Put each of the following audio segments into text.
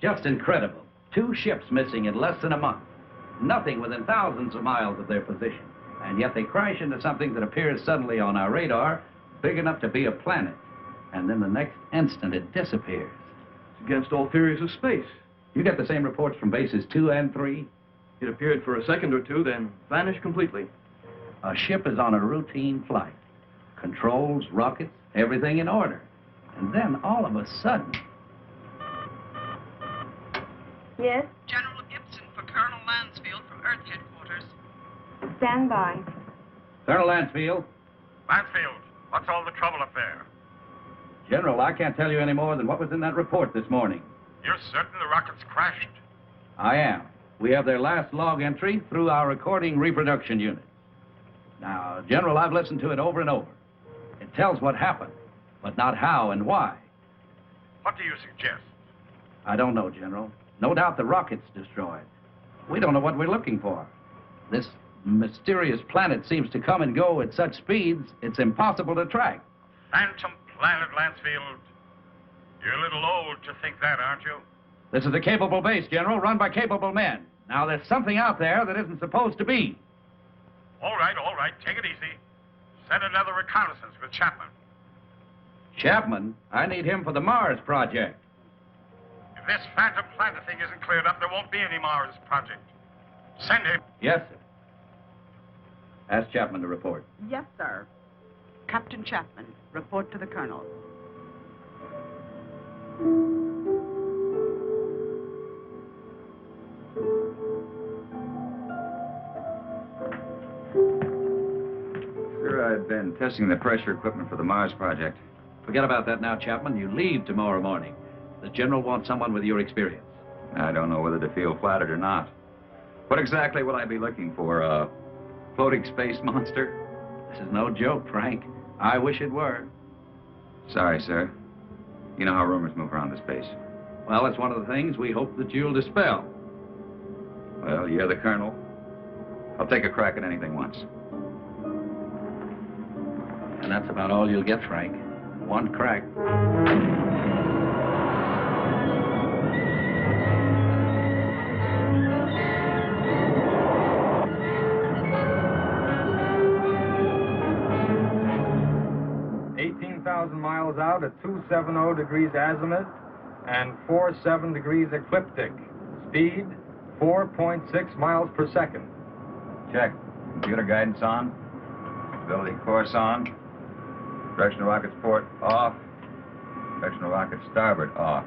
just incredible. 2 ships missing in less than a month. Nothing within thousands of miles of their position. And yet they crash into something that appears suddenly on our radar, big enough to be a planet. And then the next instant it disappears. It's against all theories of space. You get the same reports from bases 2 and 3? It appeared for a second or two, then vanished completely. A ship is on a routine flight. Controls, rockets, everything in order. And then all of a sudden... Yes? General Gibson for Colonel Lansfield from Earth Headquarters. Stand by. Colonel Lansfield. Lansfield, what's all the trouble up there? General, I can't tell you any more than what was in that report this morning. You're certain the rocket's crashed? I am. We have their last log entry through our recording reproduction unit. Now, General, I've listened to it over and over. It tells what happened, but not how and why. What do you suggest? I don't know, General. No doubt the rocket's destroyed. We don't know what we're looking for. This mysterious planet seems to come and go at such speeds, it's impossible to track. Phantom planet, Lansfield. You're a little old to think that, aren't you? This is a capable base, General, run by capable men. Now, there's something out there that isn't supposed to be. All right, take it easy. Send another reconnaissance with Chapman. Chapman? I need him for the Mars project. If this phantom planet thing isn't cleared up, there won't be any Mars project. Send him. Yes, sir. Ask Chapman to report. Yes, sir. Captain Chapman, report to the Colonel. Sir, I've been testing the pressure equipment for the Mars project. Forget about that now, Chapman. You leave tomorrow morning. The General wants someone with your experience. I don't know whether to feel flattered or not. What exactly will I be looking for? A floating space monster? This is no joke, Frank. I wish it were. Sorry, sir. You know how rumors move around the space. Well, it's one of the things we hope that you'll dispel. Well, you're the colonel. I'll take a crack at anything once. And that's about all you'll get, Frank. One crack. 18,000 miles out at 270 degrees azimuth and 47 degrees ecliptic. Speed, 4.6 miles per second. Check. Computer guidance on. Stability course on. Directional rockets port off. Directional rockets starboard off.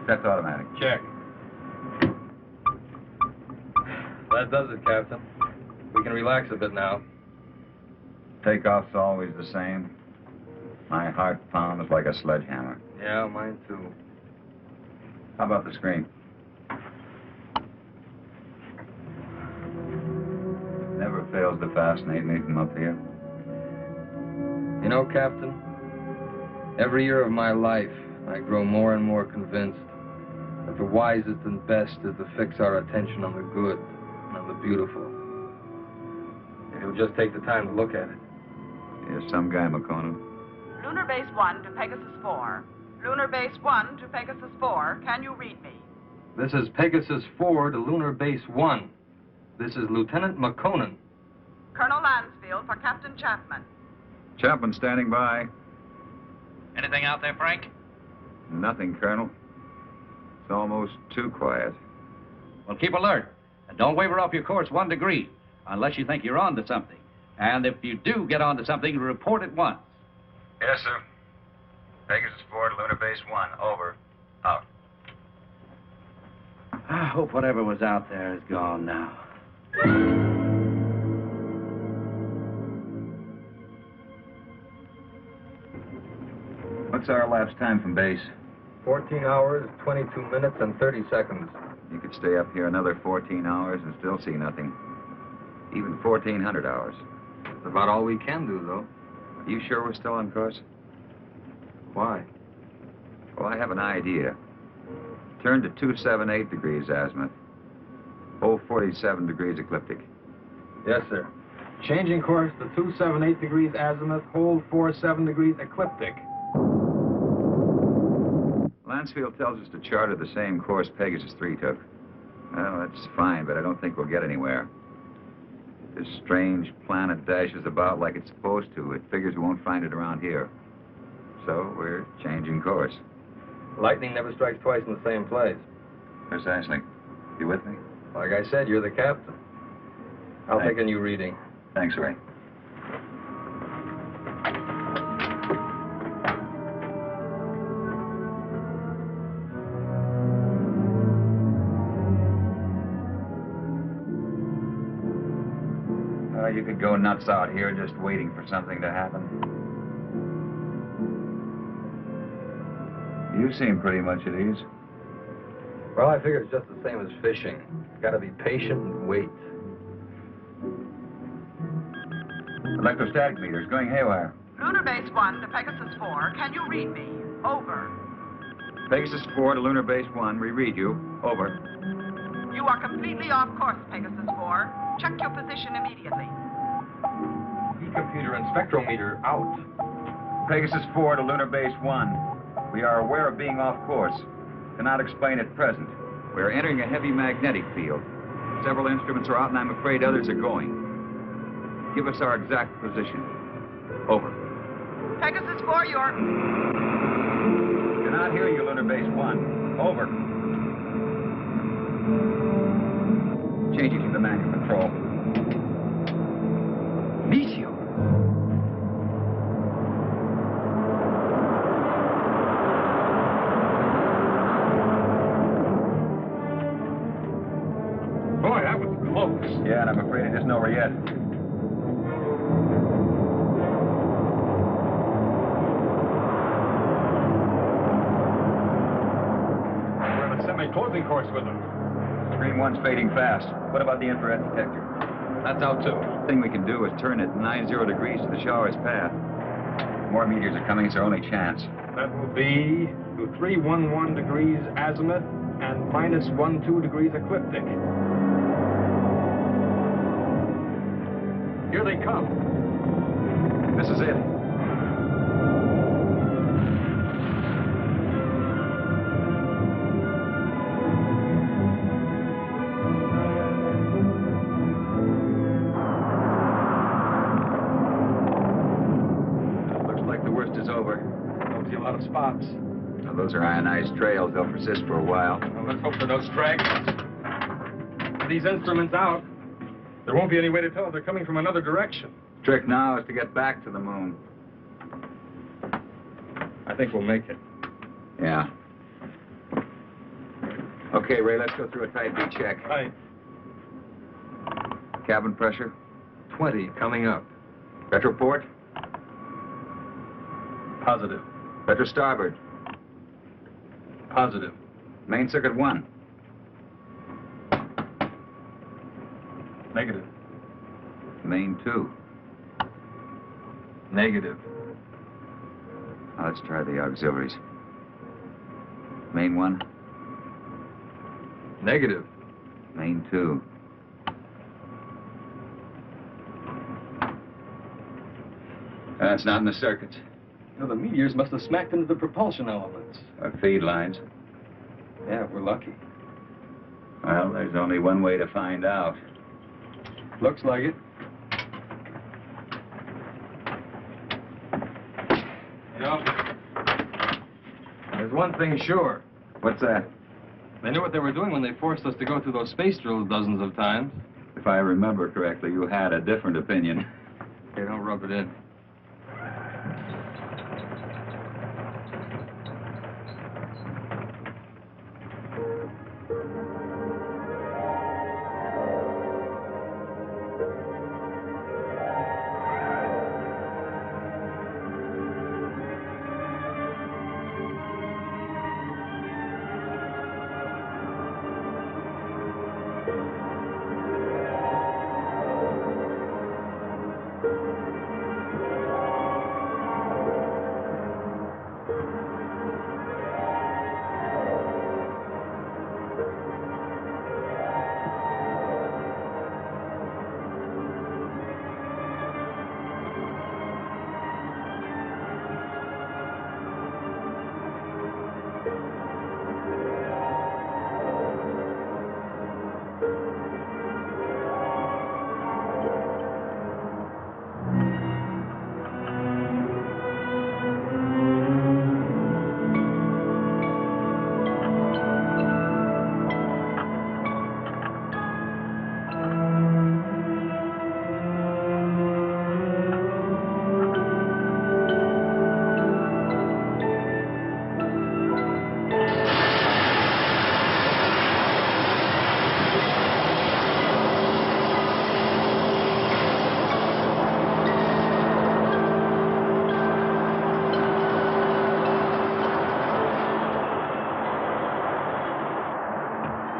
Set to automatic. Check. That does it, Captain. We can relax a bit now. Takeoff's always the same. My heart pounds like a sledgehammer. Yeah, mine too. How about the screen? Never fails to fascinate me from up here. You know, Captain, every year of my life, I grow more and more convinced that the wisest and best is to fix our attention on the good and on the beautiful. And you'll just take the time to look at it. Here's some guy, McCona. Lunar Base 1 to Pegasus 4. Lunar Base 1 to Pegasus 4. Can you read me? This is Pegasus 4 to Lunar Base 1. This is Lieutenant McConan. Colonel Lansfield for Captain Chapman. Chapman standing by. Anything out there, Frank? Nothing, Colonel. It's almost too quiet. Well, keep alert. And don't waver off your course 1 degree, unless you think you're on to something. And if you do get onto something, report at once. Yes, sir. Pegasus 4 to Lunar Base 1. Over. Out. I hope whatever was out there is gone now. What's our elapsed time from base? 14 hours, 22 minutes, and 30 seconds. You could stay up here another 14 hours and still see nothing. Even 1,400 hours. That's about all we can do, though. Are you sure we're still on course? Why? Well, I have an idea. Turn to 278 degrees azimuth. Hold 47 degrees ecliptic. Yes, sir. Changing course to 278 degrees azimuth, hold 47 degrees ecliptic. Mansfield tells us to charter the same course Pegasus 3 took. Well, that's fine, but I don't think we'll get anywhere. This strange planet dashes about like it's supposed to. It figures we won't find it around here. So we're changing course. Lightning never strikes twice in the same place. Precisely. You with me? Like I said, you're the captain. I'll take a new reading. Thanks, Ray. You could go nuts out here just waiting for something to happen. You seem pretty much at ease. Well, I figure it's just the same as fishing. Gotta be patient and wait. Electrostatic meters going haywire. Lunar Base 1 to Pegasus 4. Can you read me? Over. Pegasus 4 to Lunar Base 1. We read you. Over. You are completely off course, Pegasus 4. Check your position immediately. Computer and spectrometer out. Pegasus 4 to Lunar Base 1. We are aware of being off course. Cannot explain at present. We are entering a heavy magnetic field. Several instruments are out, and I'm afraid others are going. Give us our exact position. Over. Pegasus 4, you're... Cannot hear you, Lunar Base 1. Over. Changing to the manual control. Meteor. Boy, that was close. Yeah, and I'm afraid it isn't over yet. We're on a semi-closing course with them. Screen 1's fading fast. What about the infrared detector? That's out, too. The thing we can do is turn it 90 degrees to the shower's path. More meteors are coming, it's our only chance. That will be to 311 degrees azimuth and minus 12 degrees ecliptic. Here they come. This is it. Looks like the worst is over. Don't see a lot of spots. Now, those are ionized trails. They'll persist for a while. Well, let's hope for no stragglers. With these instruments out, there won't be any way to tell if they're coming from another direction. Trick now is to get back to the moon. I think we'll make it. Yeah. Okay, Ray, let's go through a type B check. Right. Cabin pressure. 20 coming up. Retroport. Positive. Retro starboard. Positive. Main circuit 1. Negative. Main 2. Negative. Now let's try the auxiliaries. Main 1. Negative. Main 2. That's not in the circuits. So the meteors must have smacked into the propulsion elements. Or feed lines. Yeah, we're lucky. Well, there's only one way to find out. Looks like it. You know, there's one thing sure. What's that? They knew what they were doing when they forced us to go through those space drills dozens of times. If I remember correctly, you had a different opinion. They don't rub it in.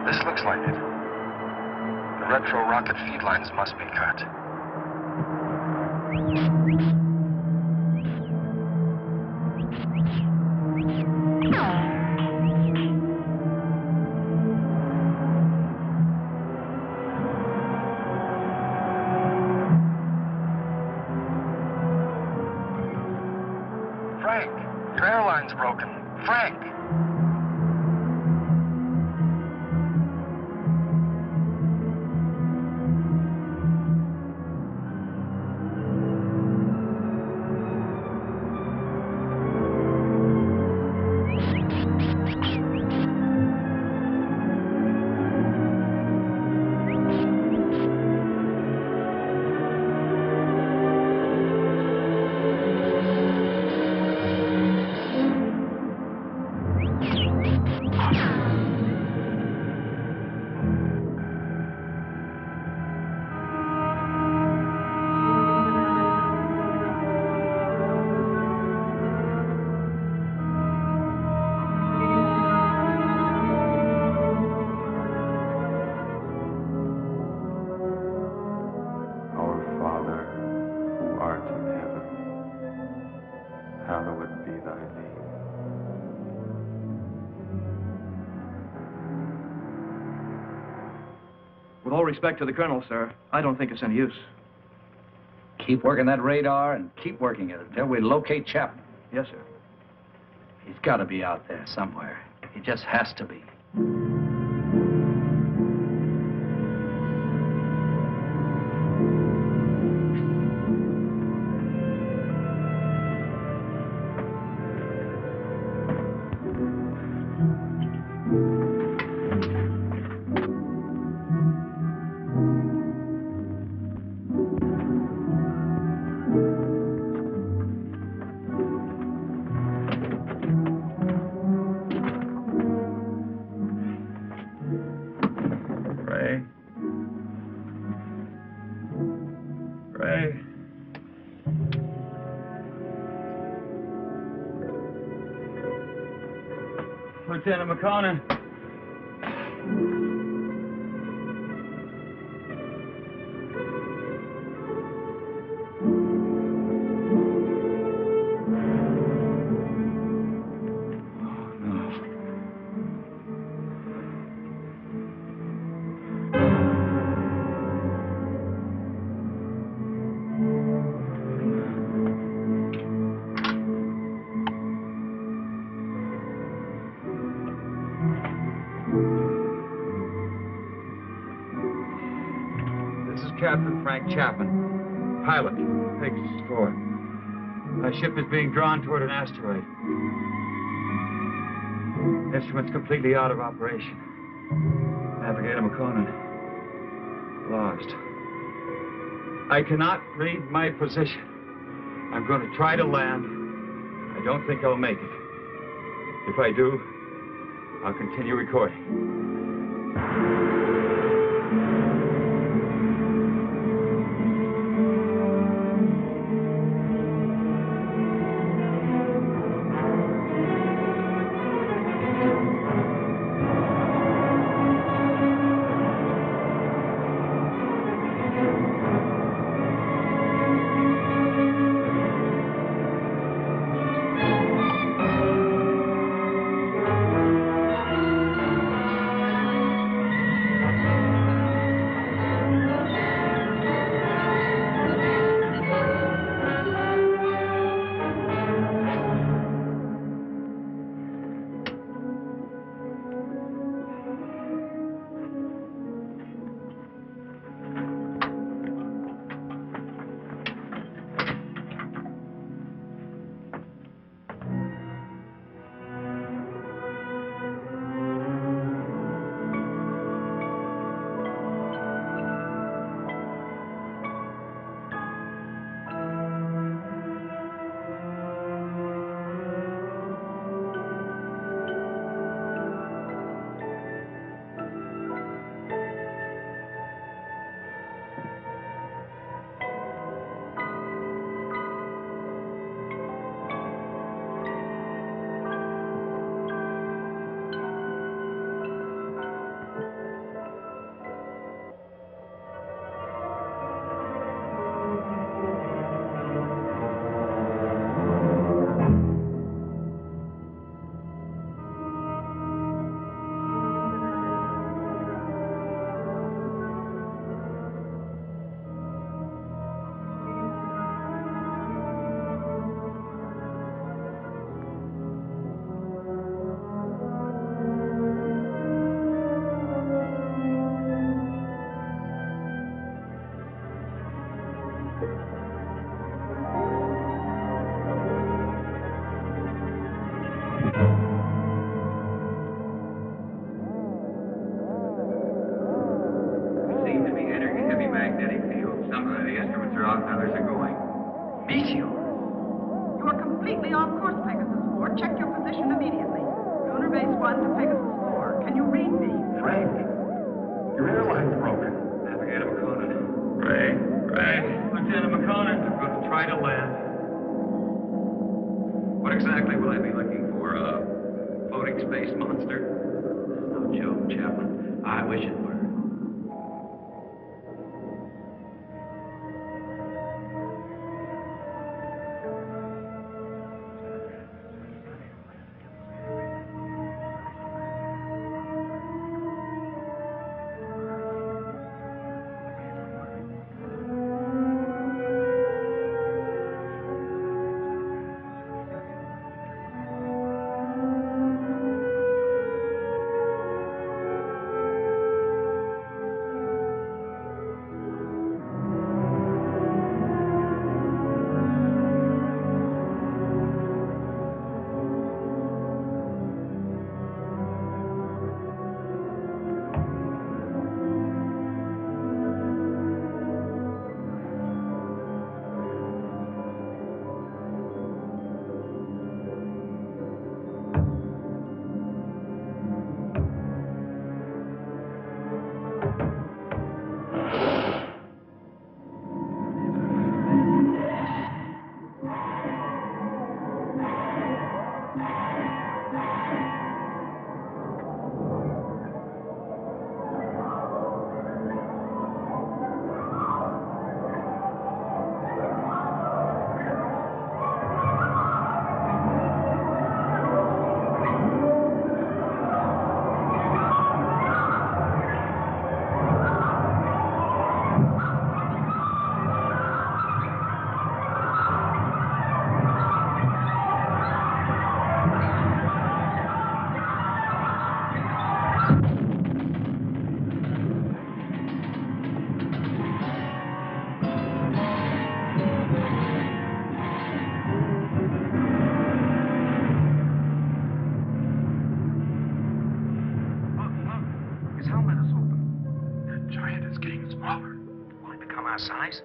This looks like it. The retro rocket feed lines must be cut. Frank, your airline's broken. Frank! With all respect to the colonel, sir, I don't think it's any use. Keep working that radar and keep working it until we locate Chapman. Yes, sir. He's got to be out there somewhere. He just has to be. Lieutenant McConnell. Captain Frank Chapman, pilot, Pegasus 4. My ship is being drawn toward an asteroid. Instruments completely out of operation. Navigator McConan, lost. I cannot read my position. I'm going to try to land. I don't think I'll make it. If I do, I'll continue recording. out. Now there's a going. Meteor! You are completely off course, Pegasus 4. Check your position immediately. Lunar Base 1 to Pegasus 4. Can you read me? Frank, your airline's broken. Navigator McConan. Ray. Lieutenant McConan. I'm going to try to land. What exactly will I be looking for? A floating space monster? No joke, Chaplain. I wish it were. Our size?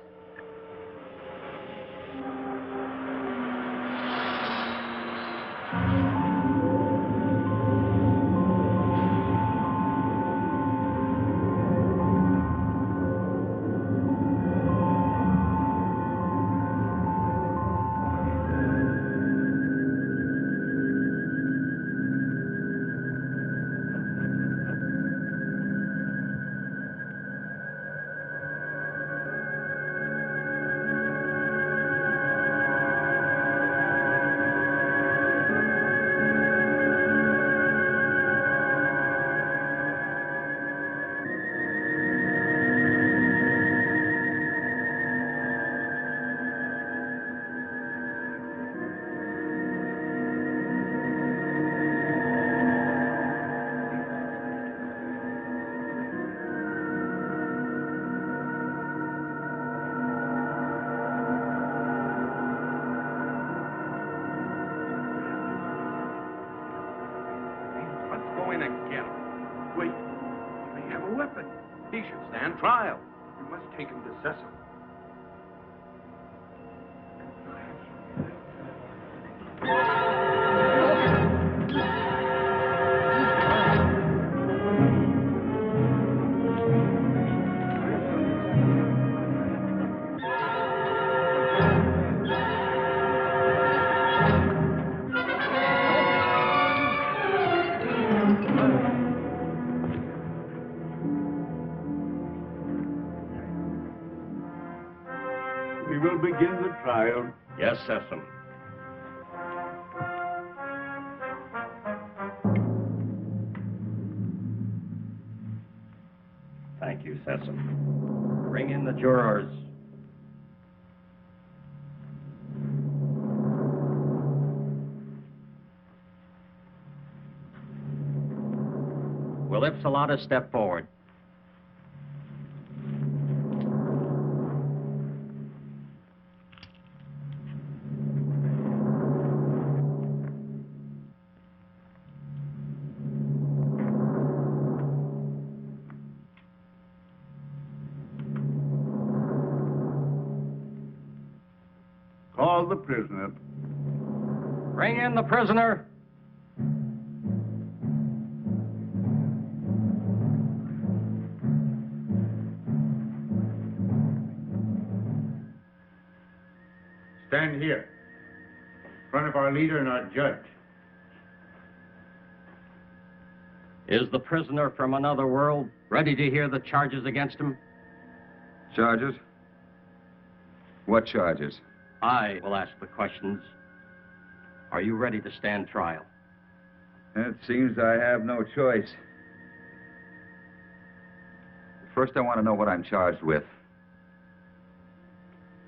Wait, he may have a weapon. He should stand trial. We must take him to Cecil. We will begin the trial. Yes, Cecil. Thank you, Cecil. Bring in the jurors. Will Ipsilata step forward? call the prisoner. Bring in the prisoner. Stand here, in front of our leader and our judge. Is the prisoner from another world ready to hear the charges against him? Charges? What charges? I will ask the questions. Are you ready to stand trial? It seems I have no choice. First, I want to know what I'm charged with.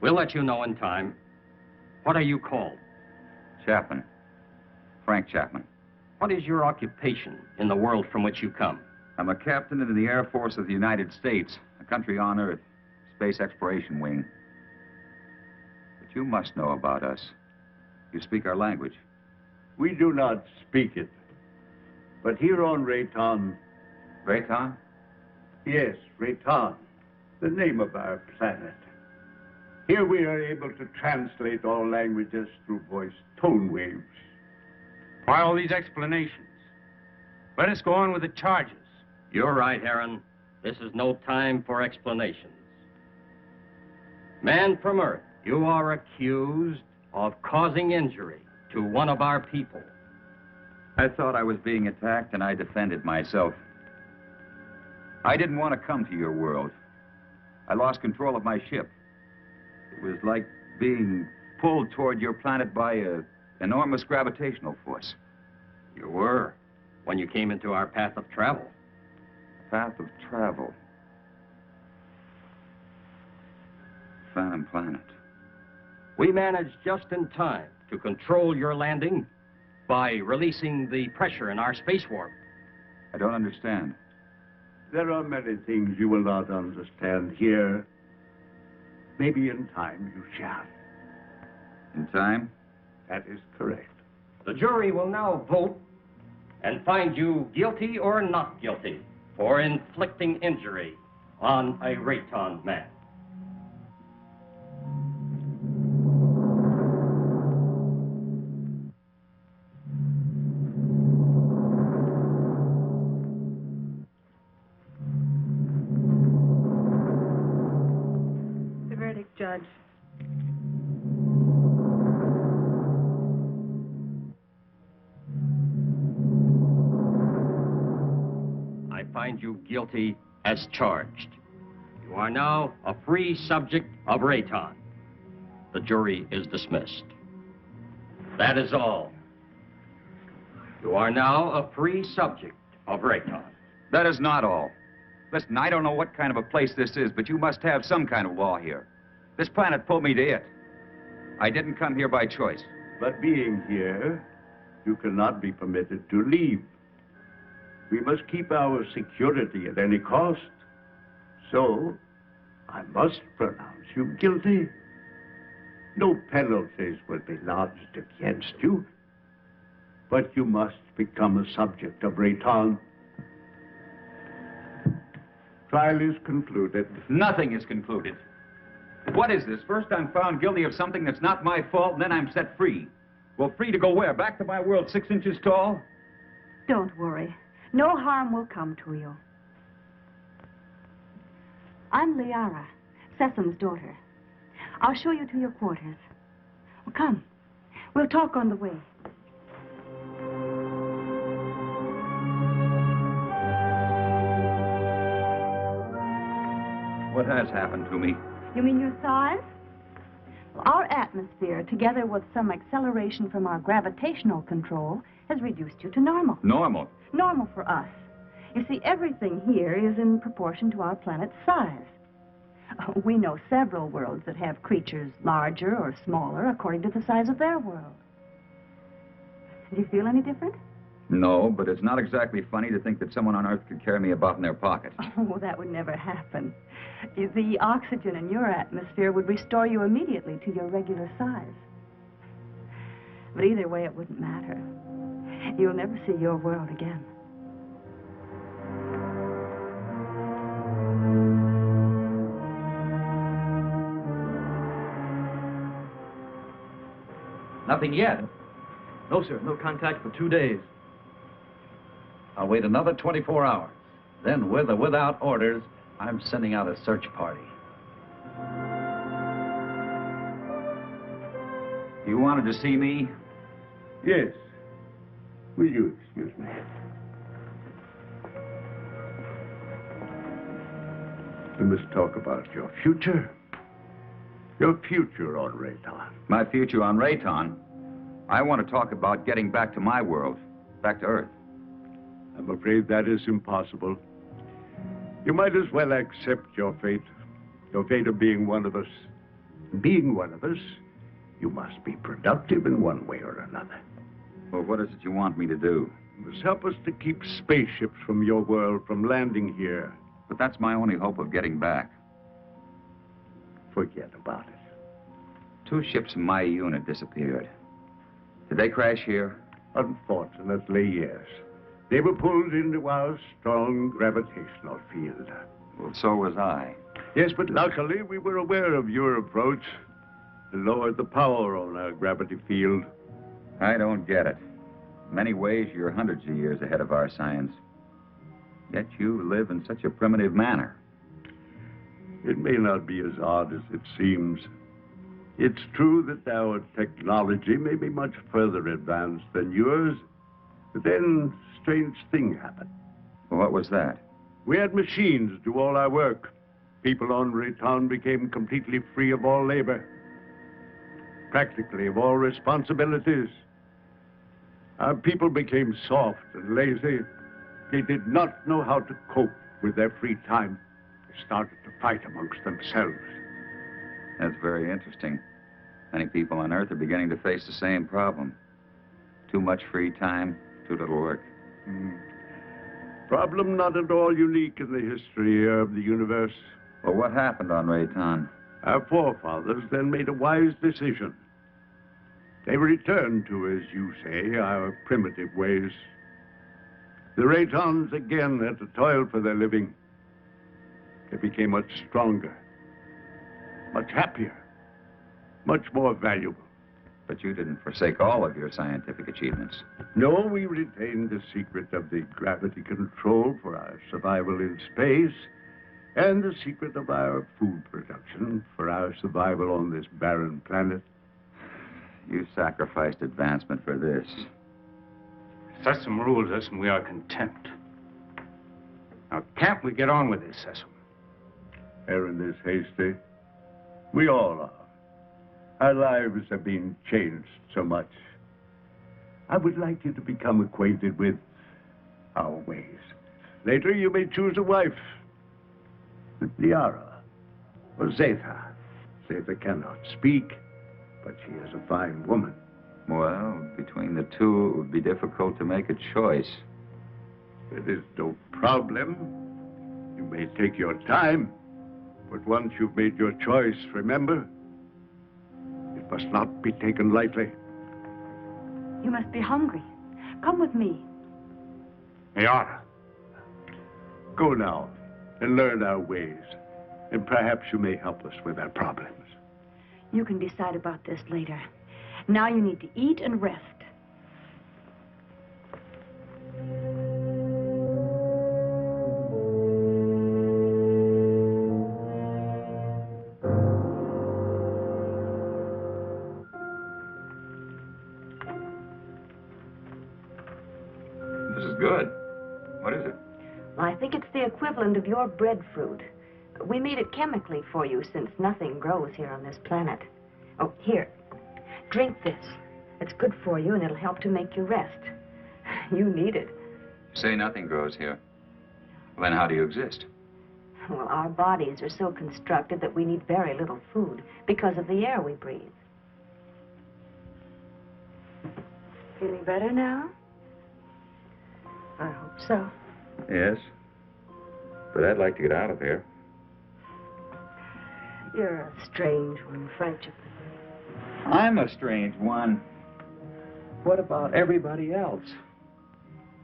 We'll let you know in time. What are you called? Chapman. Frank Chapman. What is your occupation in the world from which you come? I'm a captain in the Air Force of the United States, a country on Earth, Space Exploration Wing. But you must know about us. You speak our language. We do not speak it. But here on Rayton... Rayton? Yes, Rayton, the name of our planet. Here we are able to translate all languages through voice tone waves. Why all these explanations? Let us go on with the charges. You're right, Aaron. This is no time for explanations. Man from Earth, you are accused of causing injury to one of our people. I thought I was being attacked, and I defended myself. I didn't want to come to your world. I lost control of my ship. It was like being pulled toward your planet by an enormous gravitational force. You were, when you came into our path of travel. Path of travel. Phantom planet. We managed just in time to control your landing by releasing the pressure in our space warp. I don't understand. There are many things you will not understand here. Maybe in time you shall. In time? That is correct. The jury will now vote and find you guilty or not guilty for inflicting injury on a Rayton man. The verdict, Judge. I find you guilty as charged. You are now a free subject of Rayton. The jury is dismissed. That is all. You are now a free subject of Rayton. That is not all. Listen, I don't know what kind of a place this is, but you must have some kind of law here. This planet pulled me to it. I didn't come here by choice. But being here, you cannot be permitted to leave. We must keep our security at any cost. So, I must pronounce you guilty. No penalties will be lodged against you. But you must become a subject of Rayton. Trial is concluded. Nothing is concluded. What is this? First I'm found guilty of something that's not my fault, and then I'm set free. Well, free to go where? Back to my world 6 inches tall? Don't worry. No harm will come to you. I'm Liara, Sesam's daughter. I'll show you to your quarters. Well, come. We'll talk on the way. What has happened to me? You mean your size? Well, our atmosphere, together with some acceleration from our gravitational control, has reduced you to normal. Normal? Normal for us. You see, everything here is in proportion to our planet's size. We know several worlds that have creatures larger or smaller according to the size of their world. Do you feel any different? No, but it's not exactly funny to think that someone on Earth could carry me about in their pocket. Oh, that would never happen. The oxygen in your atmosphere would restore you immediately to your regular size. But either way, it wouldn't matter. You'll never see your world again. Nothing yet. No, sir. No contact for 2 days. I'll wait another 24 hours. Then, with or without orders, I'm sending out a search party. You wanted to see me? Yes. Will you excuse me? We must talk about your future. Your future on Rayton. My future on Rayton? I want to talk about getting back to my world, back to Earth. I'm afraid that is impossible. You might as well accept your fate of being one of us. Being one of us, you must be productive in one way or another. Well, what is it you want me to do? You must help us to keep spaceships from your world from landing here. But that's my only hope of getting back. Forget about it. 2 ships in my unit disappeared. Did they crash here? Unfortunately, yes. They were pulled into our strong gravitational field. Well, so was I. Yes, but luckily we were aware of your approach and lowered the power on our gravity field. I don't get it. In many ways, you're hundreds of years ahead of our science. Yet you live in such a primitive manner. It may not be as odd as it seems. It's true that our technology may be much further advanced than yours, but then a strange thing happened. Well, what was that? We had machines do all our work. People on Rayton became completely free of all labor, practically of all responsibilities. Our people became soft and lazy. They did not know how to cope with their free time. They started to fight amongst themselves. That's very interesting. Many people on Earth are beginning to face the same problem. Too much free time, too little work. Problem not at all unique in the history of the universe. Well, what happened on Rayton? Our forefathers then made a wise decision. They returned to, as you say, our primitive ways. The Raytons again had to toil for their living. They became much stronger, much happier, much more valuable. But you didn't forsake all of your scientific achievements. No, we retained the secret of the gravity control for our survival in space, and the secret of our food production for our survival on this barren planet. You sacrificed advancement for this. Sessom rules us, and we are content. Now, can't we get on with this, Sessom? Aaron is hasty. We all are. Our lives have been changed so much. I would like you to become acquainted with our ways. Later, you may choose a wife. With Liara or Zetha. Zetha cannot speak, but she is a fine woman. Well, between the two, it would be difficult to make a choice. It is no problem. You may take your time, but once you've made your choice, remember, it must not be taken lightly. You must be hungry. Come with me. Liara. Go now and learn our ways, and perhaps you may help us with our problems. You can decide about this later. Now you need to eat and rest. This is good. What is it? Well, I think it's the equivalent of your breadfruit. We made it chemically for you since nothing grows here on this planet. Oh, here. Drink this. It's good for you and it'll help to make you rest. You need it. You say nothing grows here. Well, then how do you exist? Well, our bodies are so constructed that we need very little food because of the air we breathe. Feeling better now? I hope so. Yes. But I'd like to get out of here. You're a strange one, Frenchman. I'm a strange one. What about everybody else?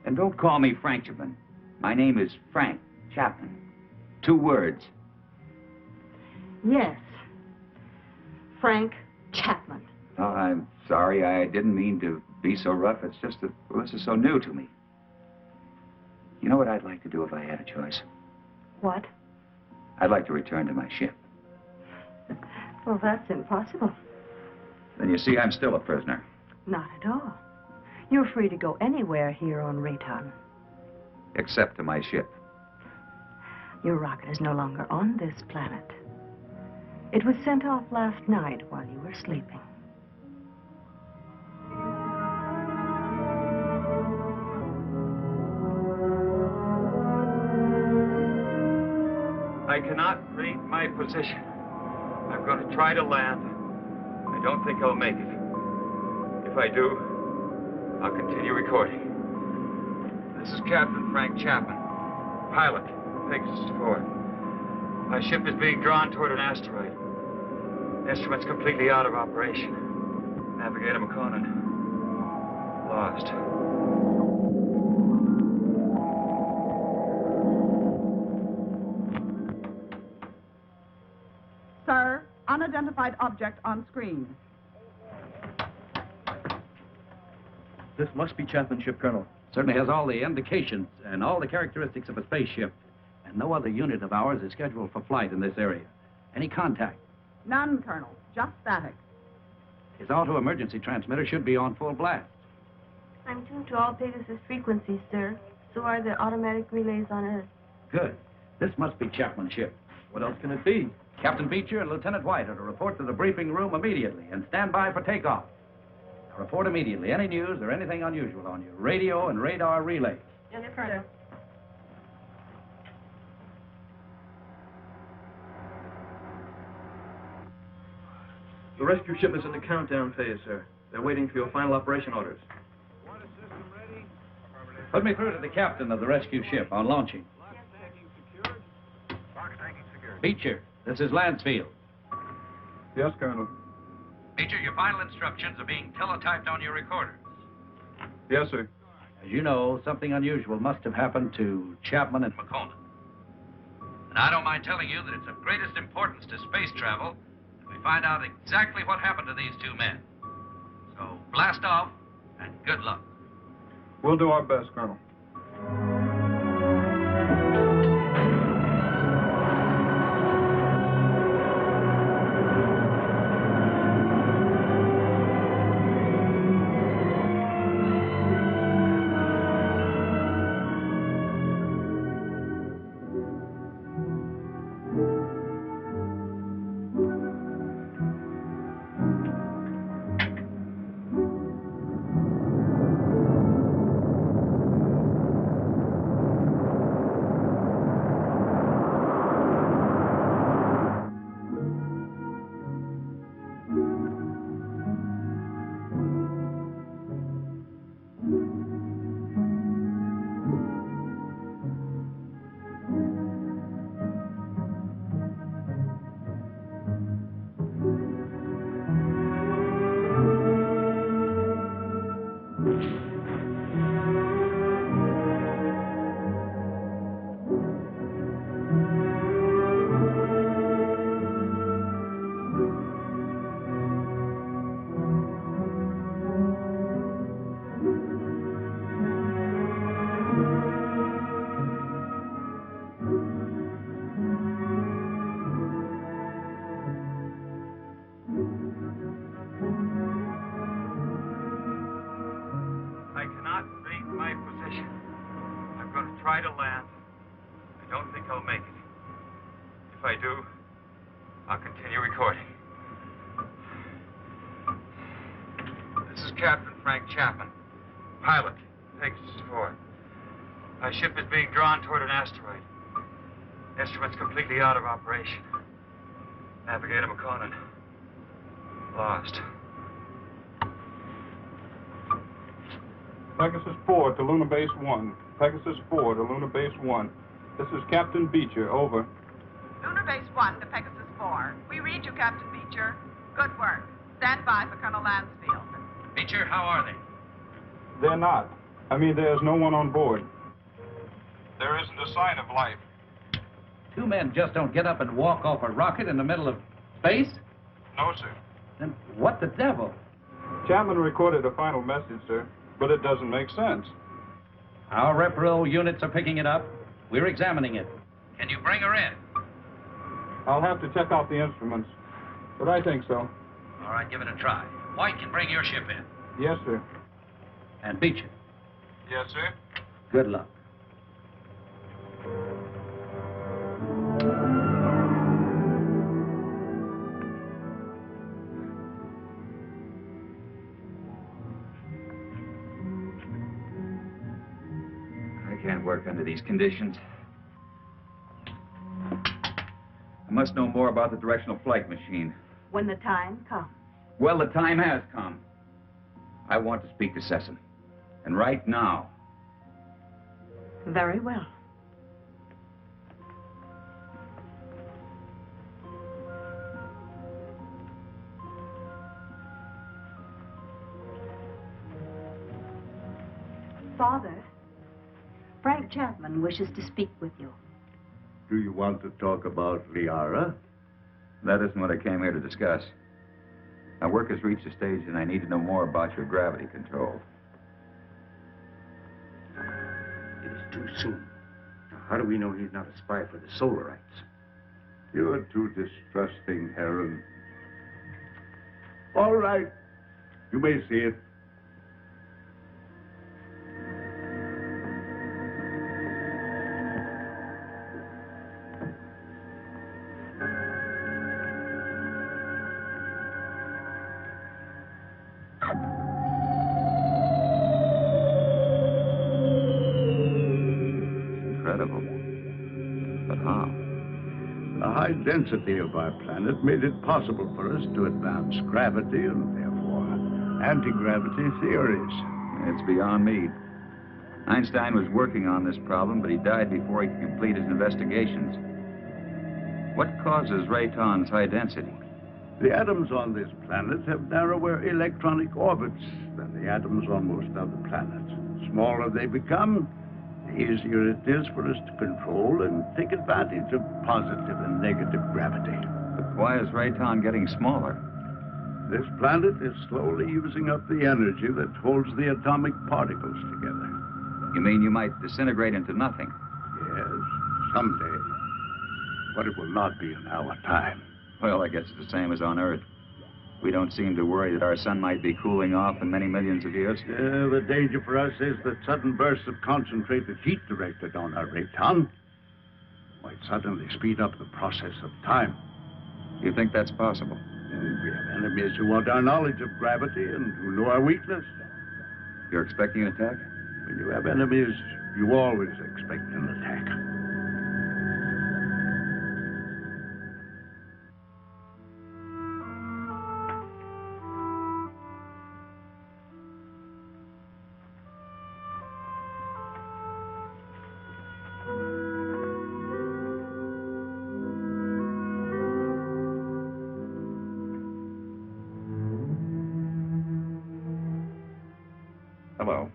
And don't call me Frenchman. My name is Frank Chapman. 2 words. Yes. Frank Chapman. Oh, I'm sorry. I didn't mean to be so rough. It's just that well, this is so new to me. You know what I'd like to do if I had a choice? What? I'd like to return to my ship. Well, that's impossible. Then you see, I'm still a prisoner. Not at all. You're free to go anywhere here on Rayton. Except to my ship. Your rocket is no longer on this planet. It was sent off last night while you were sleeping. I cannot read my position. I'm going to try to land. I don't think I'll make it. If I do, I'll continue recording. This is Captain Frank Chapman, pilot, Pegasus 4. My ship is being drawn toward an asteroid. Instruments completely out of operation. Navigator McConan, lost. Sir, unidentified object on screen. This must be Chapman's ship, Colonel. Certainly has all the indications and all the characteristics of a spaceship. And no other unit of ours is scheduled for flight in this area. Any contact? None, Colonel. Just static. His auto-emergency transmitter should be on full blast. I'm tuned to all Pegasus frequencies, sir. So are the automatic relays on Earth. Good. This must be Chapman's ship. What else can it be? Captain Beecher and Lieutenant White are to report to the briefing room immediately and stand by for takeoff. Now report immediately any news or anything unusual on your radio and radar relays. Yes, Colonel. The rescue ship is in the countdown phase, sir. They're waiting for your final operation orders. Put me through to the captain of the rescue ship on launching. Beecher, this is Lansfield. Yes, Colonel. Beecher, your final instructions are being teletyped on your recorders. Yes, sir. As you know, something unusual must have happened to Chapman and McConan. And I don't mind telling you that it's of greatest importance to space travel that we find out exactly what happened to these two men. So blast off and good luck. We'll do our best, Colonel. Try to land. I don't think I'll make it. If I do, I'll continue recording. This is Captain Frank Chapman, pilot, Pegasus 4. My ship is being drawn toward an asteroid. Instruments completely out of operation. Navigator McConan, lost. Pegasus 4 to Lunar Base 1. Pegasus 4 to Lunar Base 1. This is Captain Beecher, over. Lunar Base 1 to Pegasus 4. We read you, Captain Beecher. Good work. Stand by for Colonel Lansfield. Beecher, how are they? They're not. I mean, there's no one on board. There isn't a sign of life. Two men just don't get up and walk off a rocket in the middle of space? No, sir. Then what the devil? Chapman recorded a final message, sir, but it doesn't make sense. Our rep roll units are picking it up. We're examining it. Can you bring her in? I'll have to check out the instruments, but I think so. All right, give it a try. White can bring your ship in. Yes, sir. And Beecher. Yes, sir. Good luck. I can't work under these conditions. I must know more about the directional flight machine. When the time comes. Well, the time has come. I want to speak to Sesson. And right now. Very well. Father, Frank Chapman wishes to speak with you. Do you want to talk about Liara? That isn't what I came here to discuss. My work has reached a stage and I need to know more about your gravity control. It is too soon. Now, how do we know he's not a spy for the Solarites? You're too distrusting, Heron. All right. You may see it. Incredible. But how? The high density of our planet made it possible for us to advance gravity and therefore anti-gravity theories. It's beyond me. Einstein was working on this problem, but he died before he could complete his investigations. What causes Rayton's high density? The atoms on this planet have narrower electronic orbits than the atoms on most other planets. The smaller they become, the easier it is for us to control and take advantage of positive and negative gravity. But why is Rayton getting smaller? This planet is slowly using up the energy that holds the atomic particles together. You mean you might disintegrate into nothing? Yes, someday. But it will not be in our time. Well, I guess it's the same as on Earth. We don't seem to worry that our sun might be cooling off in many millions of years. The danger for us is that sudden bursts of concentrated heat directed on our Rayton might suddenly speed up the process of time. You think that's possible? And we have enemies who want our knowledge of gravity and who know our weakness. You're expecting an attack? When you have enemies, you always expect an attack. Hello.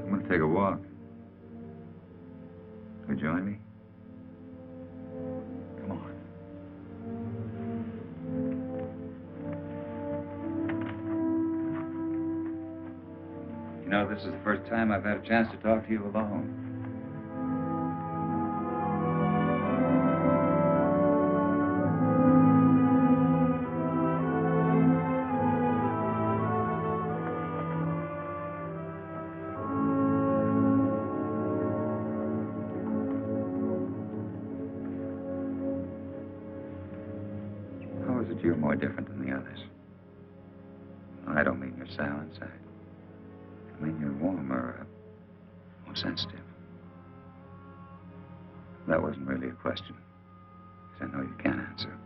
I'm going to take a walk. Will you join me? Come on. You know, this is the first time I've had a chance to talk to you alone. How is it you're more different than the others? I don't mean you're sour inside. I mean, you're warmer, more sensitive. That wasn't really a question, because I know you can't answer.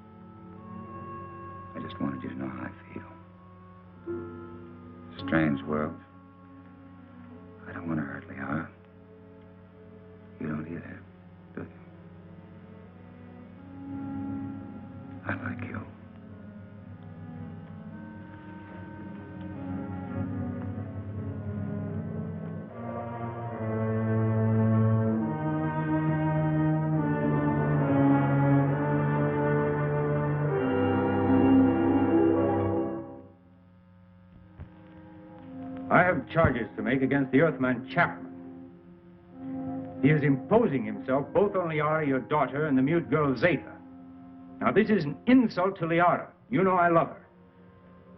I just wanted you to know how I feel. It's a strange world. I don't want to hurt Liara. You don't either, do you? I like you. have charges to make against the Earthman Chapman. He is imposing himself both on Liara, your daughter, and the mute girl Zeta. Now, this is an insult to Liara. You know I love her.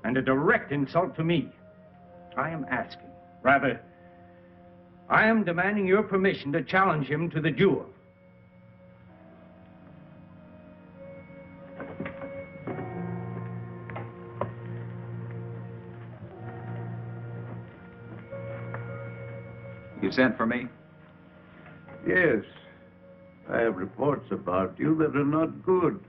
And a direct insult to me. I am asking, rather, I am demanding your permission to challenge him to the duel. You sent for me? Yes. I have reports about you that are not good.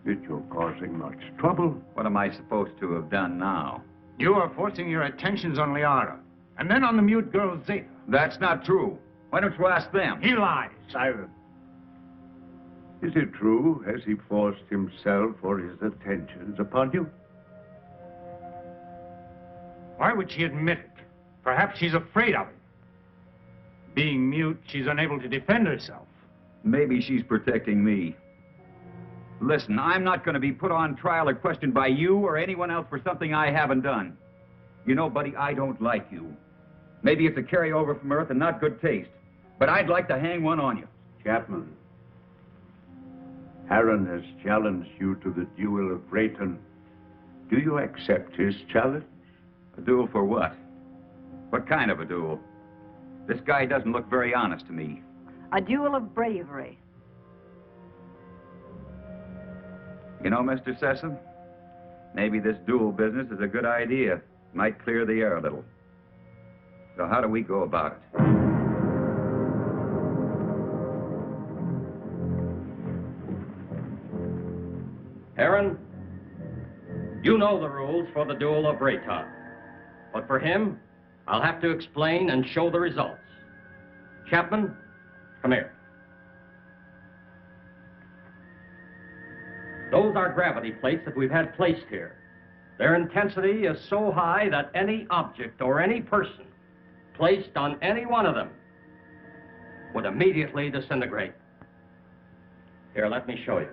That you're causing much trouble. What am I supposed to have done now? You are forcing your attentions on Liara, and then on the mute girl Zeta. That's not true. Why don't you ask them? He lies. Silence. Is it true? Has he forced himself or his attentions upon you? Why would she admit it? Perhaps she's afraid of him. Being mute, she's unable to defend herself. Maybe she's protecting me. Listen, I'm not going to be put on trial or questioned by you or anyone else for something I haven't done. You know, buddy, I don't like you. Maybe it's a carryover from Earth and not good taste, but I'd like to hang one on you. Chapman, Aaron has challenged you to the duel of Rayton. Do you accept his challenge? A duel for what? What kind of a duel? This guy doesn't look very honest to me. A duel of bravery. You know, Mr. Sessom, maybe this duel business is a good idea. Might clear the air a little. So how do we go about it? Aaron, you know the rules for the duel of Rayton. But for him, I'll have to explain and show the results. Chapman, come here. Those are gravity plates that we've had placed here. Their intensity is so high that any object or any person placed on any one of them would immediately disintegrate. Here, let me show you.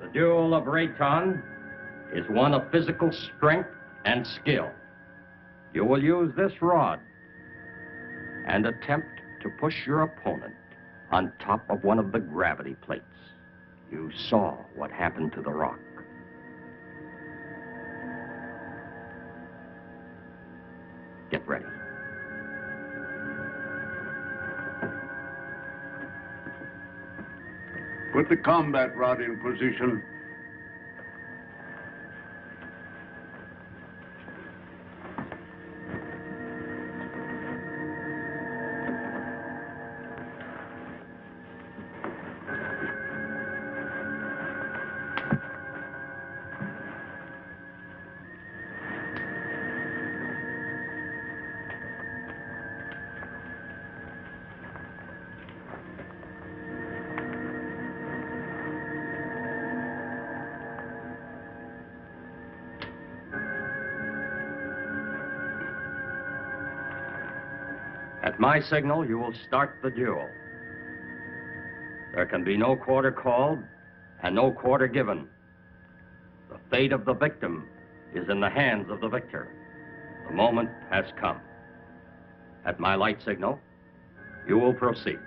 The duel of Rayton is one of physical strength and skill. You will use this rod and attempt to push your opponent on top of one of the gravity plates. You saw what happened to the rock. Get ready. Put the combat rod in position. At my signal, you will start the duel. There can be no quarter called and no quarter given. The fate of the victim is in the hands of the victor. The moment has come. At my light signal, you will proceed.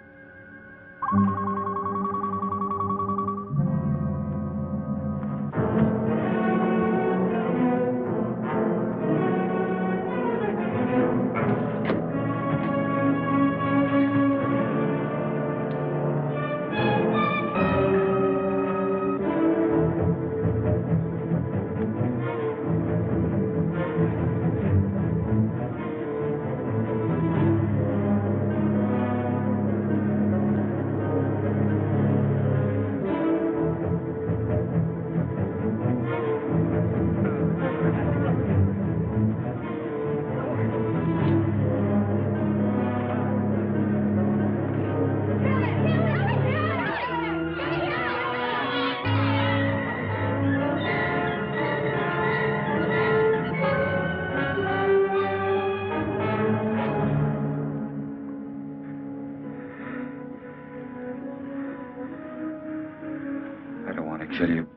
kill you.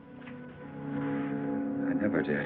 I never did.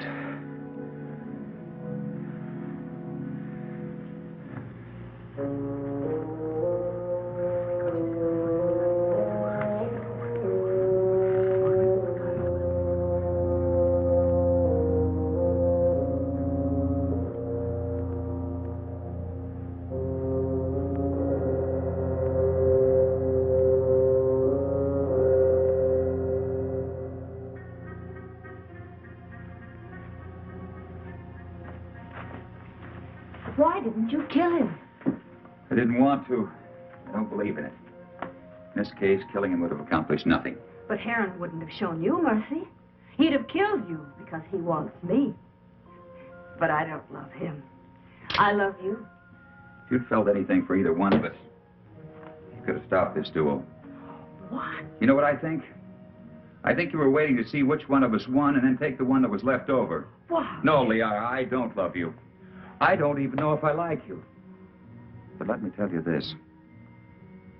Why didn't you kill him? I didn't want to. I don't believe in it. In this case, killing him would have accomplished nothing. But Heron wouldn't have shown you mercy. He'd have killed you because he wants me. But I don't love him. I love you. If you'd felt anything for either one of us, you could have stopped this duel. What? You know what I think? I think you were waiting to see which one of us won and then take the one that was left over. Why? No, Liara, I don't love you. I don't even know if I like you. But let me tell you this.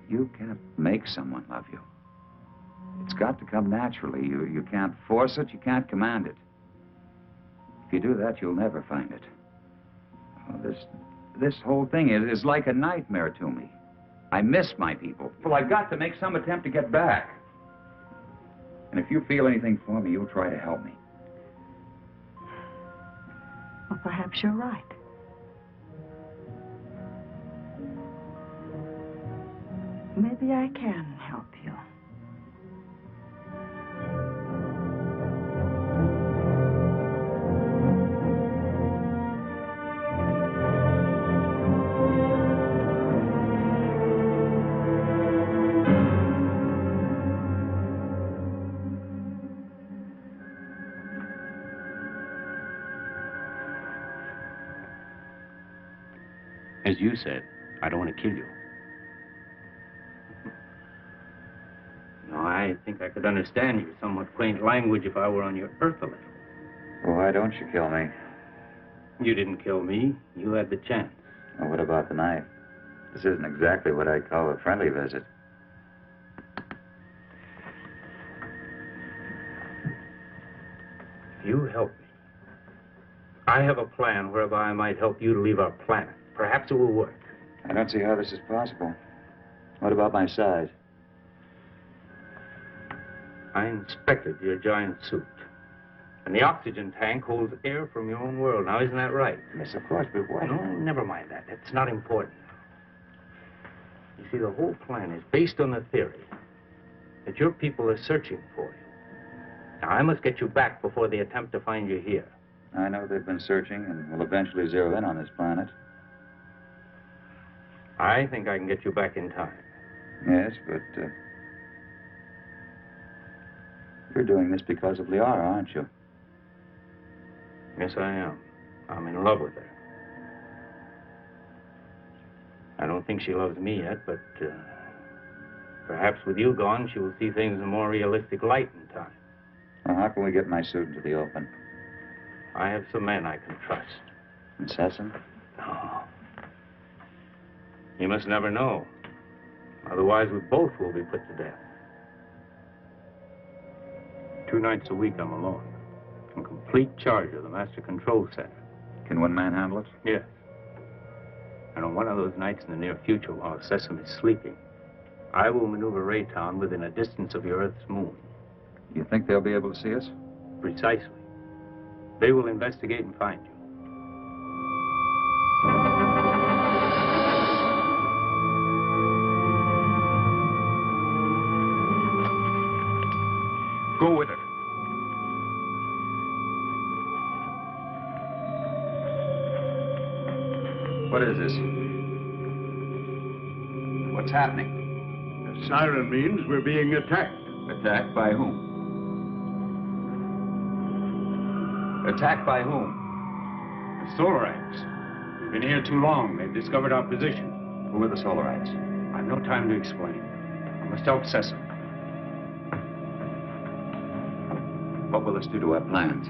You can't make someone love you. It's got to come naturally. You can't force it, you can't command it. If you do that, you'll never find it. Oh, this whole thing is like a nightmare to me. I miss my people. Well, I've got to make some attempt to get back. And if you feel anything for me, you'll try to help me. Well, perhaps you're right. Maybe I can help you. As you said, I don't want to kill you. No, I think I could understand your somewhat quaint language if I were on your earth a little. Well, why don't you kill me? You didn't kill me. You had the chance. Well, what about the knife? This isn't exactly what I'd call a friendly visit. You help me. I have a plan whereby I might help you to leave our planet. Perhaps it will work. I don't see how this is possible. What about my size? I inspected your giant suit. And the oxygen tank holds air from your own world. Now, isn't that right? Yes, of course, but why? No, never mind that. It's not important. You see, the whole plan is based on the theory that your people are searching for you. Now, I must get you back before they attempt to find you here. I know they've been searching and will eventually zero in on this planet. I think I can get you back in time. Yes, but you're doing this because of Liara, aren't you? Yes, I am. I'm in love with her. I don't think she loves me yet, but perhaps with you gone, she will see things in a more realistic light in time. Well, how can we get my suit into the open? I have some men I can trust. Incessant? No. You must never know. Otherwise, we both will be put to death. 2 nights a week, I'm alone. In complete charge of the Master Control Center. Can one man handle it? Yes. And on one of those nights in the near future, while Sesame is sleeping, I will maneuver Raytown within a distance of your Earth's moon. You think they'll be able to see us? Precisely. They will investigate and find you. Go with it. What is this? What's happening? The siren means we're being attacked. Attacked by whom? Attacked by whom? The Solarites. We've been here too long. They've discovered our position. Who are the Solarites? I've no time to explain. I must help Sesame. What will this do to our plans?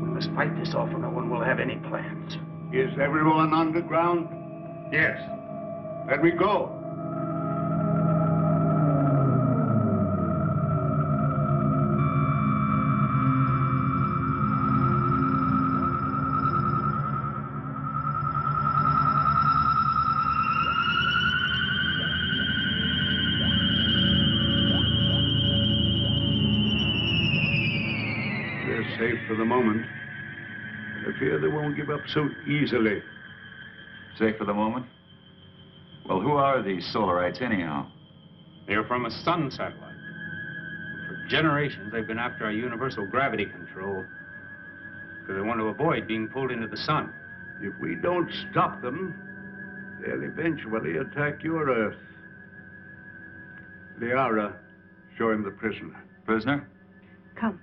We must fight this off or no one will have any plans. Is everyone on the ground? Yes. Let me go. the moment. But I fear they won't give up so easily. Safe for the moment? Well, who are these Solarites anyhow? They're from a sun satellite. For generations, they've been after our universal gravity control because they want to avoid being pulled into the sun. If we don't stop them, they'll eventually attack your Earth. Liara, show him the prisoner. Prisoner? Come.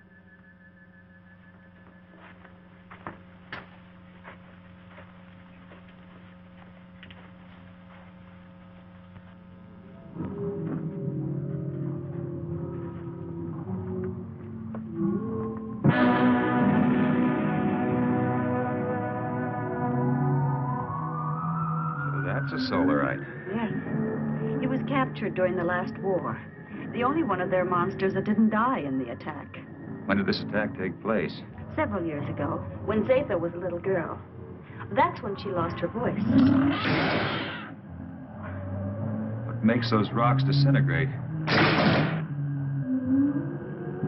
That's a Solarite. Yes. He was captured during the last war. The only one of their monsters that didn't die in the attack. When did this attack take place? Several years ago, when Zatha was a little girl. That's when she lost her voice. What makes those rocks disintegrate?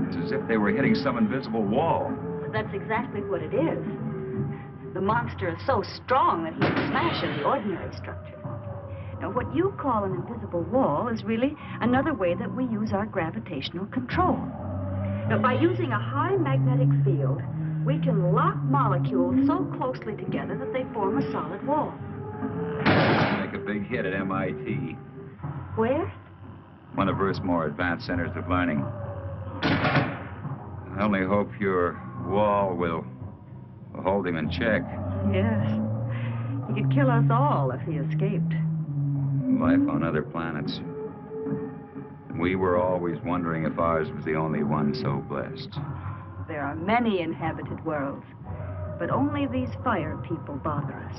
It's as if they were hitting some invisible wall. That's exactly what it is. The monster is so strong that he can smash any ordinary structure. Now, what you call an invisible wall is really another way that we use our gravitational control. Now, by using a high magnetic field, we can lock molecules so closely together that they form a solid wall. Make a big hit at MIT. Where? One of Earth's more advanced centers of learning. I only hope your wall will hold him in check. Yes. He could kill us all if he escaped. Life on other planets. We were always wondering if ours was the only one so blessed. There are many inhabited worlds, but only these fire people bother us.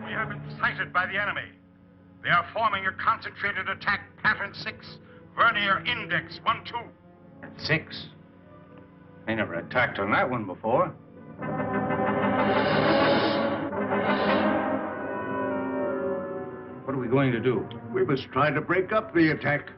We have been sighted by the enemy. They are forming a concentrated attack pattern 6, vernier index 1-2. 6? They never attacked on that one before. What are we going to do? We must try to break up the attack.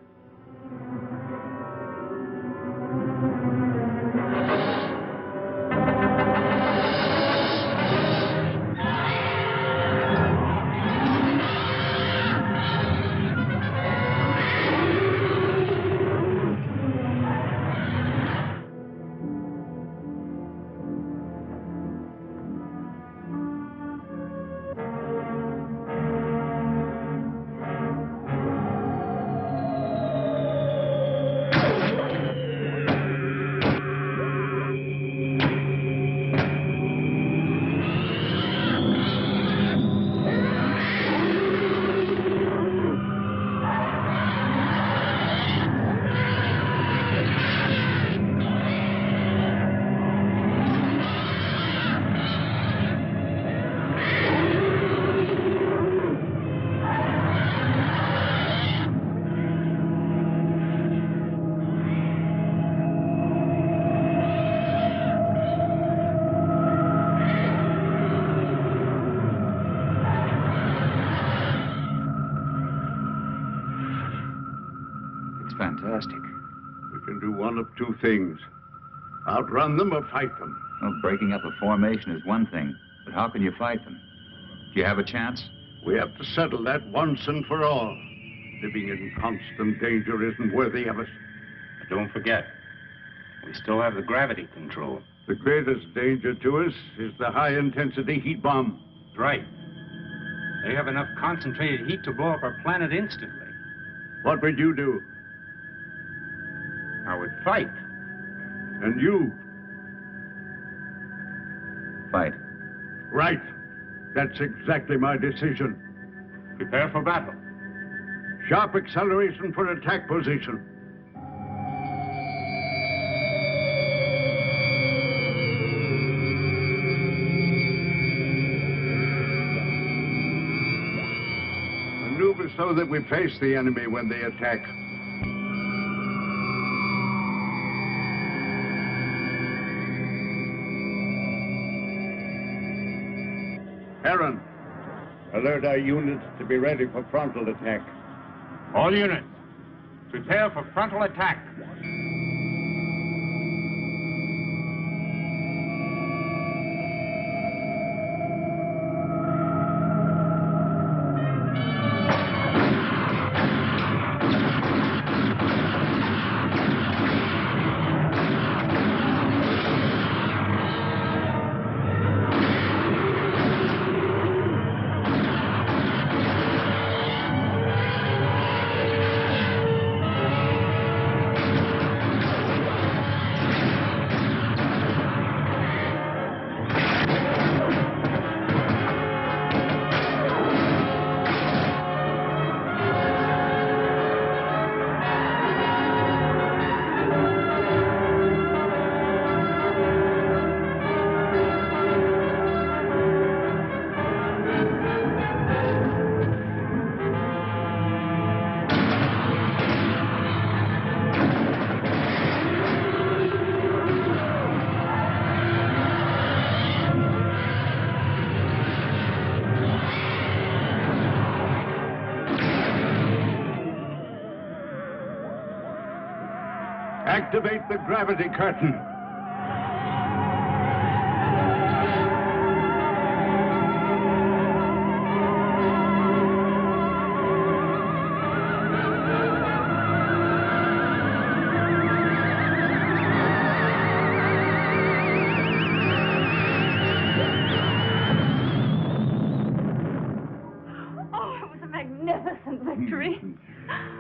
Fantastic. We can do one of two things. Outrun them or fight them. Well, breaking up a formation is one thing, but how can you fight them? Do you have a chance? We have to settle that once and for all. Living in constant danger isn't worthy of us. But don't forget, we still have the gravity control. The greatest danger to us is the high-intensity heat bomb. That's right. They have enough concentrated heat to blow up our planet instantly. What would you do? I would fight. And you? Fight. Right. That's exactly my decision. Prepare for battle. Sharp acceleration for attack position. Maneuver so that we face the enemy when they attack. Aaron, Alert our units to be ready for frontal attack. All units, prepare for frontal attack. Activate the gravity curtain. Oh, it was a magnificent victory.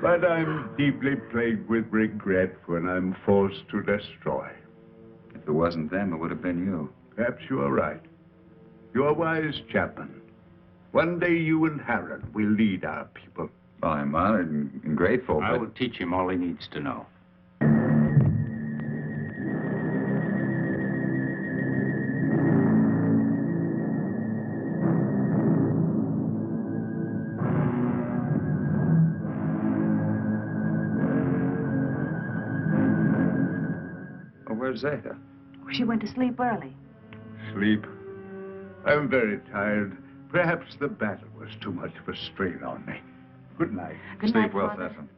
But I'm deeply plagued with regret when I'm forced to destroy. If it wasn't them, it would have been you. Perhaps you are right. You're a wise chaplain. One day you and Harold will lead our people. Well, I'm honored and grateful, I but... will teach him all he needs to know. Oh, where's Zeta? She went to sleep early. Sleep. I'm very tired. Perhaps the battle was too much of a strain on me. Good night. Good Sleep night, well, Father. Stefan.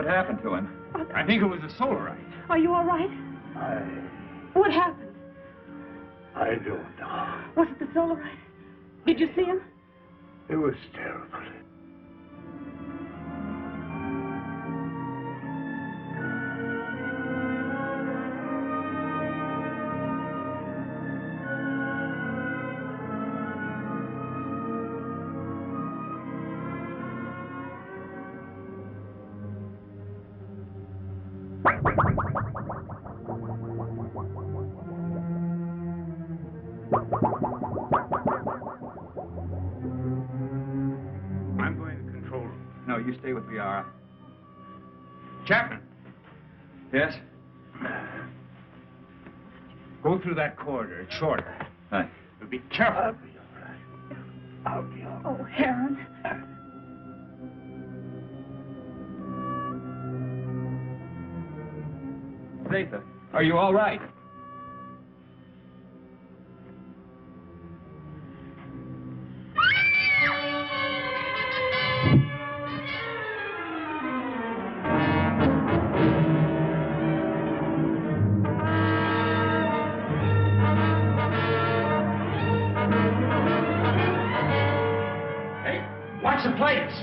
happened to him? I think it was a solarite. Are you all right? What happened? I don't know. Was it the solarite? Did you see him? It was terrible. I'm going to the control room. No, you stay with Liara. Chapman. Yes? Go through that corridor. It's shorter. Hi. But be careful. I'll be all right. I'll be all right. Oh, Heron. Zatha, are you all right? Hey, watch the plates!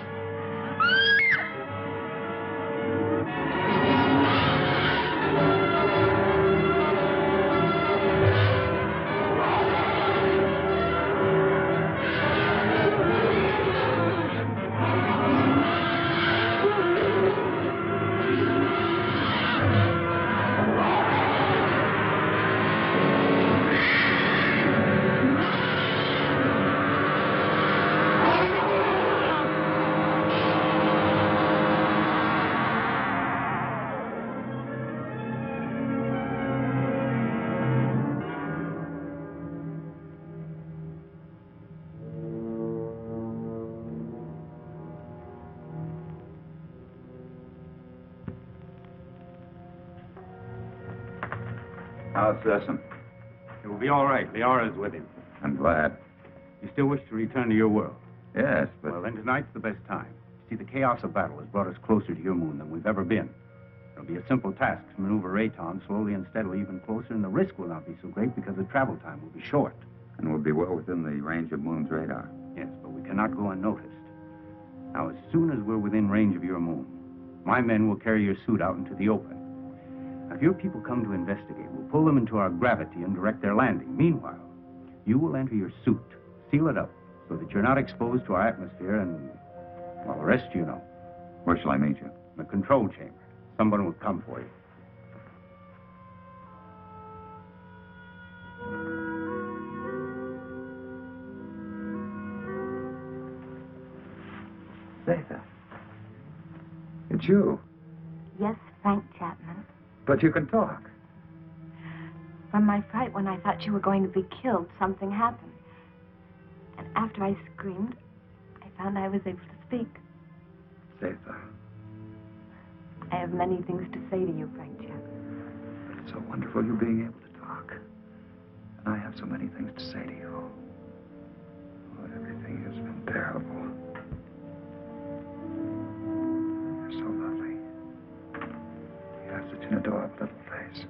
How's Sesson? It will be all right. Liara's with him. I'm glad. You still wish to return to your world? Yes, but... Well, then tonight's the best time. See, the chaos of battle has brought us closer to your moon than we've ever been. It'll be a simple task to maneuver Rayton slowly and steadily even closer, and the risk will not be so great because the travel time will be short. And we'll be well within the range of Moon's radar. Yes, but we cannot go unnoticed. Now, as soon as we're within range of your moon, my men will carry your suit out into the open. Now, if your people come to investigate, we'll pull them into our gravity and direct their landing. Meanwhile, you will enter your suit, seal it up, so that you're not exposed to our atmosphere, and, well, the rest you know. Where shall I meet you? In the control chamber. Someone will come for you. Zatha. It's you. Yes, Frank Chapman. But you can talk. From my fright when I thought you were going to be killed, something happened. And after I screamed, I found I was able to speak. Zatha. I have many things to say to you, Frank Chapman. It's so wonderful you being able to talk. And I have so many things to say to you. Oh, everything has been terrible. You're so lovely. You have such an adorable little face.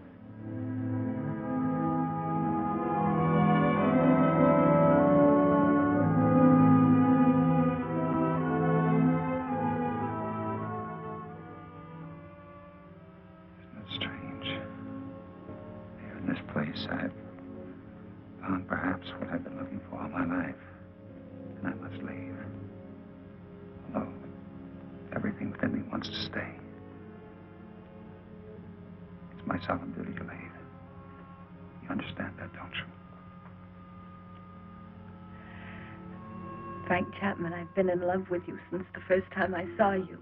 I've found perhaps what I've been looking for all my life. And I must leave. Although everything within me wants to stay. It's my solemn duty to leave. You understand that, don't you? Frank Chapman, I've been in love with you since the first time I saw you.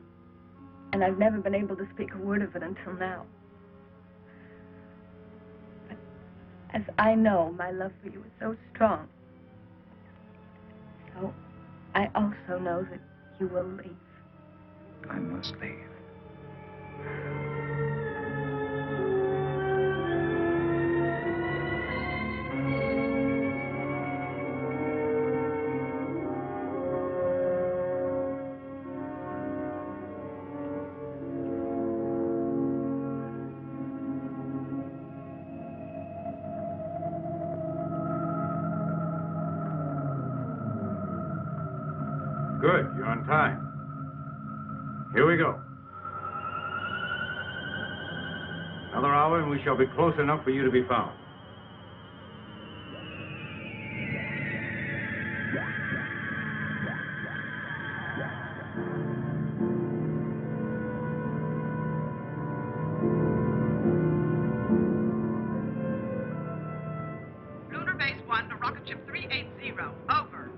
And I've never been able to speak a word of it until now. As I know, my love for you is so strong. So, I also know that you will leave. I must leave. Good, you're on time. Here we go. Another hour and we shall be close enough for you to be found. Lunar Base 1 to Rocket Ship 380. Over.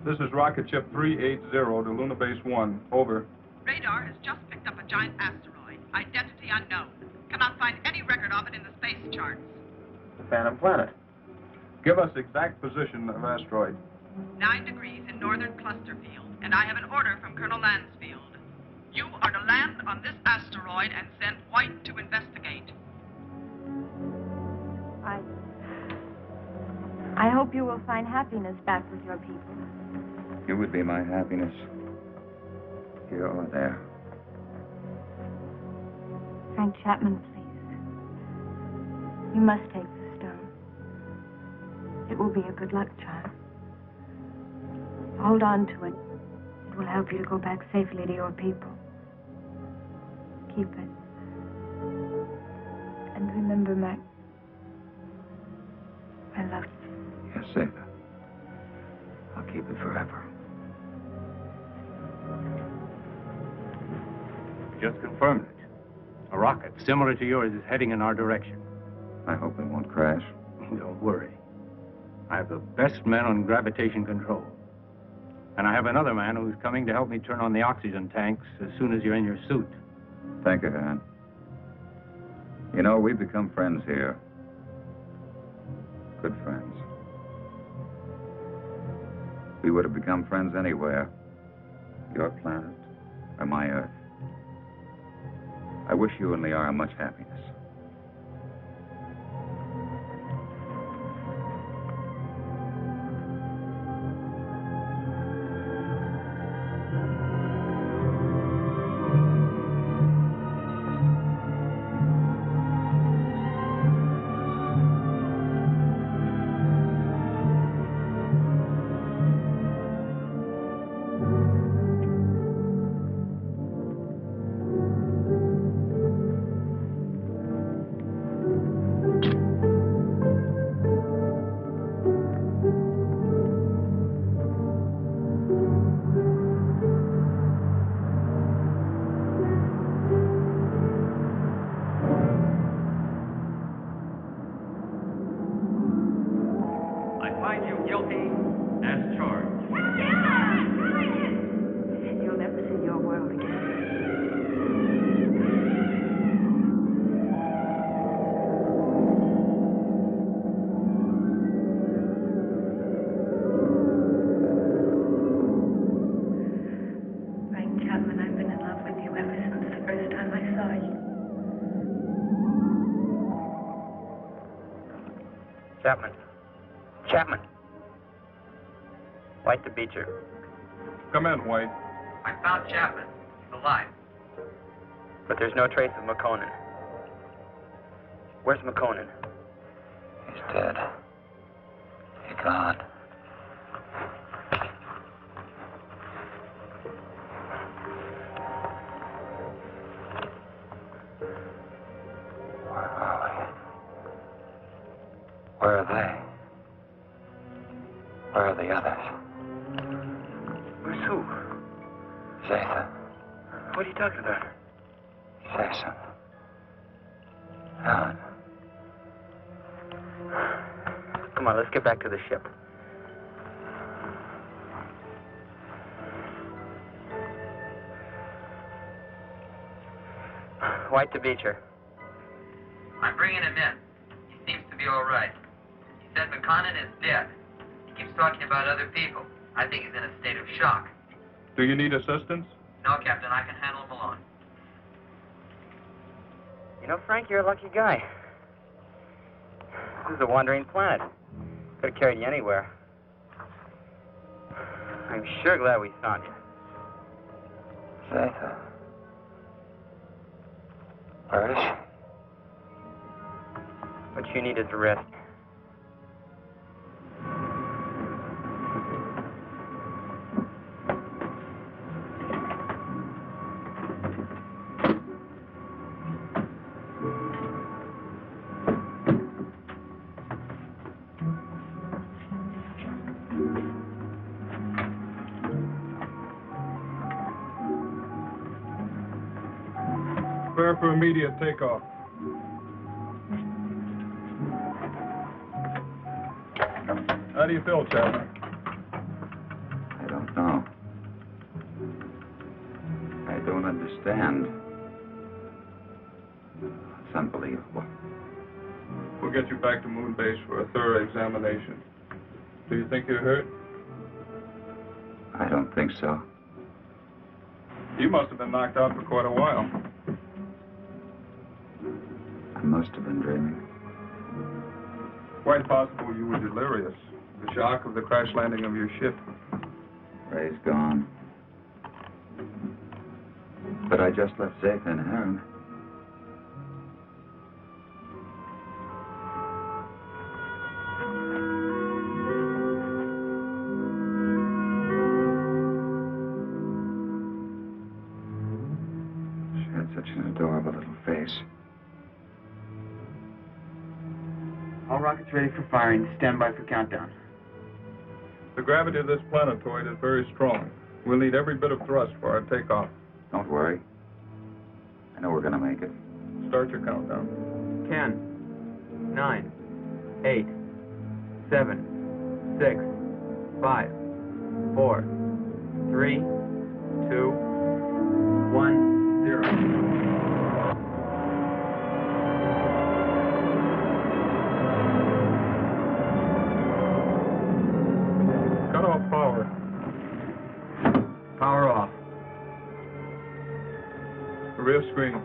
This is Rocket Ship 380 to Lunar Base 1. Over. Radar has just picked up a giant asteroid. Identity unknown. Cannot find any record of it in the space charts. The Phantom Planet. Give us exact position of asteroid. 9 degrees in northern cluster field, and I have an order from Colonel Lansfield. You are to land on this asteroid and send White to investigate. I hope you will find happiness back with your people. You would be my happiness. Here or there. Frank Chapman, please. You must take the stone. It will be a good luck charm. Hold on to it. It will help you to go back safely to your people. Keep it. And remember, Mac, I love you. Yes, Zeta. I'll keep it forever. Just confirmed it. A rocket similar to yours is heading in our direction. I hope it won't crash. Don't worry. I have the best men on gravitation control. And I have another man who's coming to help me turn on the oxygen tanks as soon as you're in your suit. Thank you, Han. You know, we've become friends here. Good friends. We would have become friends anywhere. Your planet or my Earth. I wish you and Liara much happiness. Chapman. Chapman. White to Beecher. Come in, White. I found Chapman. He's alive. But there's no trace of McConan. Where's McConan? He's dead. He's gone. Where are they? Where are the others? Where's who? Zeta. What are you talking about? Say something. Helen. Come on, let's get back to the ship. White to Beecher. I'm bringing him in. He seems to be all right. He said McConan is dead. He keeps talking about other people. I think he's in a state of shock. Do you need assistance? No, Captain, I can handle him alone. You know, Frank, you're a lucky guy. This is a wandering planet. Could have carried you anywhere. I'm sure glad we found you. Zeta. Where is she? What you need is a rest. Prepare for immediate takeoff. How do you feel, Chapman? I don't know. I don't understand. It's unbelievable. We'll get you back to Moon Base for a thorough examination. Do you think you're hurt? I don't think so. You must have been knocked out for quite a while. I must have been dreaming. Quite possible you were delirious. The shock of the crash landing of your ship. Ray's gone. But I just left Zeta and Heron. She had such an adorable little face. All rockets ready for firing. Stand by for countdown. The gravity of this planetoid is very strong. We'll need every bit of thrust for our takeoff. Don't worry. I know we're gonna make it. Start your countdown. 10, 9, 8, 7, 6, 5, 4, 3, 2, 1, 0. Cut off power. Power off. Rear screen.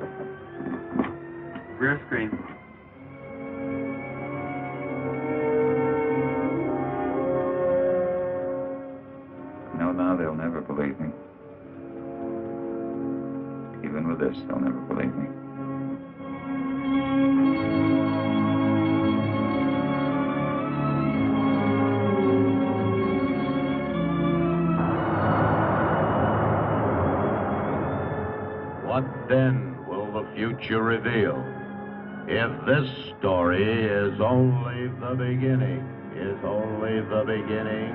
Rear screen. No, now they'll never believe me. Even with this, they'll never believe me. What then will the future reveal? If this story is only the beginning, only the beginning.